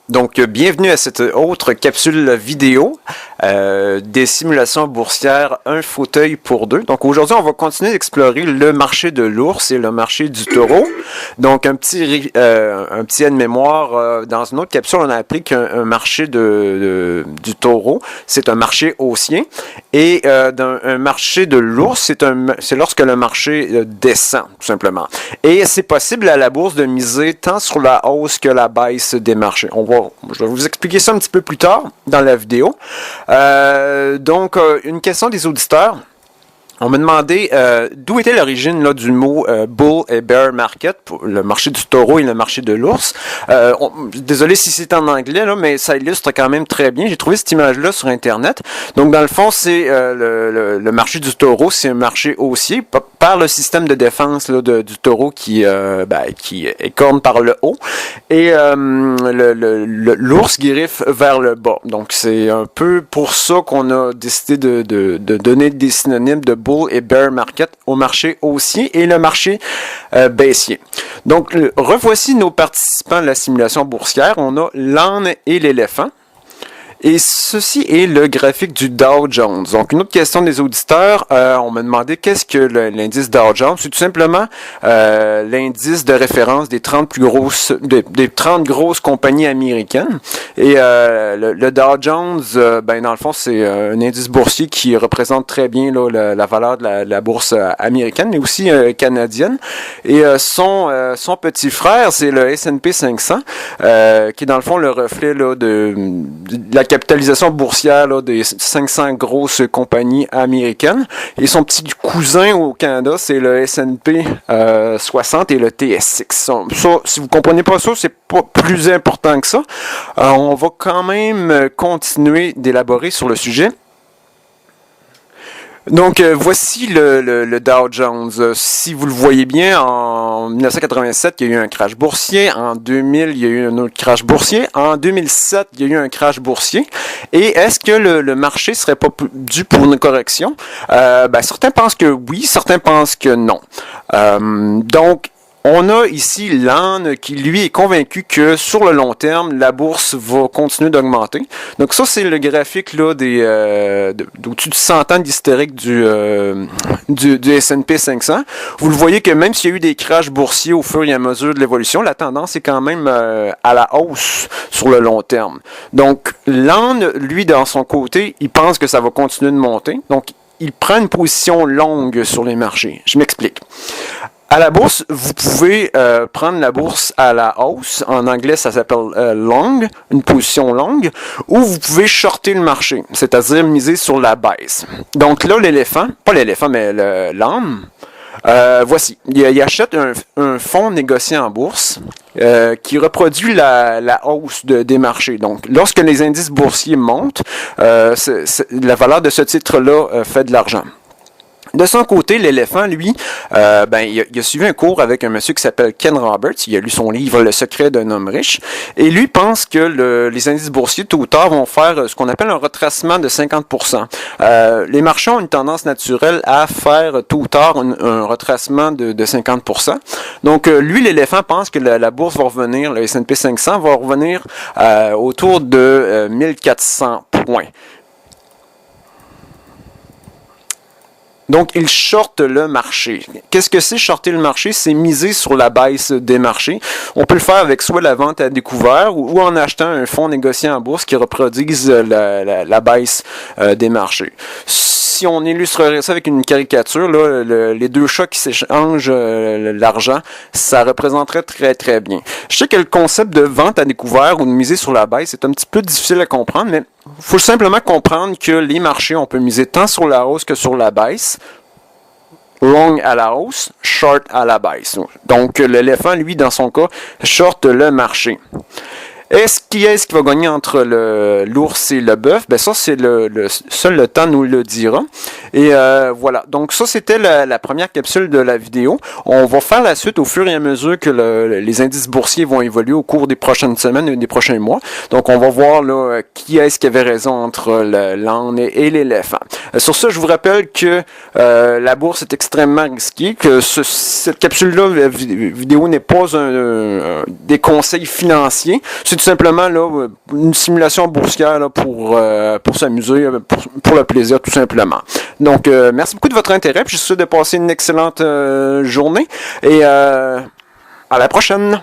Donc, bienvenue à cette autre capsule vidéo des simulations boursières, un fauteuil pour deux. Donc, aujourd'hui, on va continuer d'explorer le marché de l'ours et le marché du taureau. Donc, un petit aide-mémoire, dans une autre capsule, on a appris qu'un marché du taureau, c'est un marché haussier. Et un marché de l'ours, c'est lorsque le marché descend, tout simplement. Et c'est possible à la bourse de miser tant sur la hausse que la baisse des marchés. Je vais vous expliquer ça un petit peu plus tard dans la vidéo. Donc, une question des auditeurs. On m'a demandé d'où était l'origine là, du mot bull et bear market pour le marché du taureau et le marché de l'ours. Désolé si c'est en anglais, là, mais ça illustre quand même très bien. J'ai trouvé cette image-là sur Internet. Donc, dans le fond, c'est le marché du taureau, c'est un marché haussier par le système de défense là, du taureau qui écorne par le haut et l'ours griffe vers le bas. Donc, c'est un peu pour ça qu'on a décidé de donner des synonymes de bull et bear market au marché haussier et le marché baissier. Donc, revoici nos participants à la simulation boursière. On a l'âne et l'éléphant. Et ceci est le graphique du Dow Jones. Donc, une autre question des auditeurs, on m'a demandé qu'est-ce que l'indice Dow Jones. C'est tout simplement l'indice de référence des 30 plus grosses, des 30 grosses compagnies américaines. Et le Dow Jones, dans le fond, c'est un indice boursier qui représente très bien là, la valeur de la bourse américaine, mais aussi canadienne. Et son petit frère, c'est le S&P 500, qui est dans le fond le reflet là, de la capitalisation boursière là, des 500 grosses compagnies américaines. Et son petit cousin au Canada, c'est le S&P 60 et le TSX. Ça, si vous comprenez pas ça, c'est pas plus important que ça. On va quand même continuer d'élaborer sur le sujet. Donc, voici le Dow Jones. Si vous le voyez bien, en 1987, il y a eu un crash boursier. En 2000, il y a eu un autre crash boursier. En 2007, il y a eu un crash boursier. Et est-ce que le marché serait pas dû pour une correction? Certains pensent que oui, certains pensent que non. Donc, on a ici l'âne qui, lui, est convaincu que sur le long terme, la bourse va continuer d'augmenter. Donc ça, c'est le graphique là d'au-dessus de 100 ans d'historique du S&P 500. Vous le voyez que même s'il y a eu des crashs boursiers au fur et à mesure de l'évolution, la tendance est quand même à la hausse sur le long terme. Donc l'âne, lui, dans son côté, il pense que ça va continuer de monter. Donc, il prend une position longue sur les marchés. Je m'explique. À la bourse, vous pouvez prendre la bourse à la hausse. En anglais, ça s'appelle long, une position longue. Ou vous pouvez shorter le marché, c'est-à-dire miser sur la baisse. Donc là, l'âne, voici. Il achète un fonds négocié en bourse qui reproduit la hausse des marchés. Donc, lorsque les indices boursiers montent, la valeur de ce titre-là fait de l'argent. De son côté, l'éléphant, lui, il a suivi un cours avec un monsieur qui s'appelle Ken Roberts. Il a lu son livre Le secret d'un homme riche. Et lui pense que les indices boursiers, tôt ou tard, vont faire ce qu'on appelle un retracement de 50%. Les marchands ont une tendance naturelle à faire tôt ou tard un retracement de 50%. Donc, lui, l'éléphant pense que la bourse va revenir, le S&P 500 va revenir autour de 1400 points. Donc, il shorte le marché. Qu'est-ce que c'est shorter le marché? C'est miser sur la baisse des marchés. On peut le faire avec soit la vente à découvert ou en achetant un fonds négocié en bourse qui reproduise la baisse des marchés. Si on illustrerait ça avec une caricature, là, les deux chats qui s'échangent l'argent, ça représenterait très très bien. Je sais que le concept de vente à découvert ou de miser sur la baisse est un petit peu difficile à comprendre, mais il faut simplement comprendre que les marchés, on peut miser tant sur la hausse que sur la baisse. Long à la hausse, short à la baisse. Donc, l'éléphant, lui, dans son cas, short le marché. Est-ce qui va gagner entre l'ours et le bœuf? Ben ça, c'est seul le temps nous le dira. Et voilà. Donc ça, c'était la première capsule de la vidéo. On va faire la suite au fur et à mesure que les indices boursiers vont évoluer au cours des prochaines semaines et des prochains mois. Donc on va voir là qui est-ce qui avait raison entre l'âne et l'éléphant. Sur ça, je vous rappelle que la bourse est extrêmement risquée, que cette capsule-là vidéo n'est pas des conseils financiers. C'est tout simplement là une simulation boursière là, pour s'amuser, pour le plaisir tout simplement. Donc, merci beaucoup de votre intérêt. Puis je suis sûr de passer une excellente journée et à la prochaine.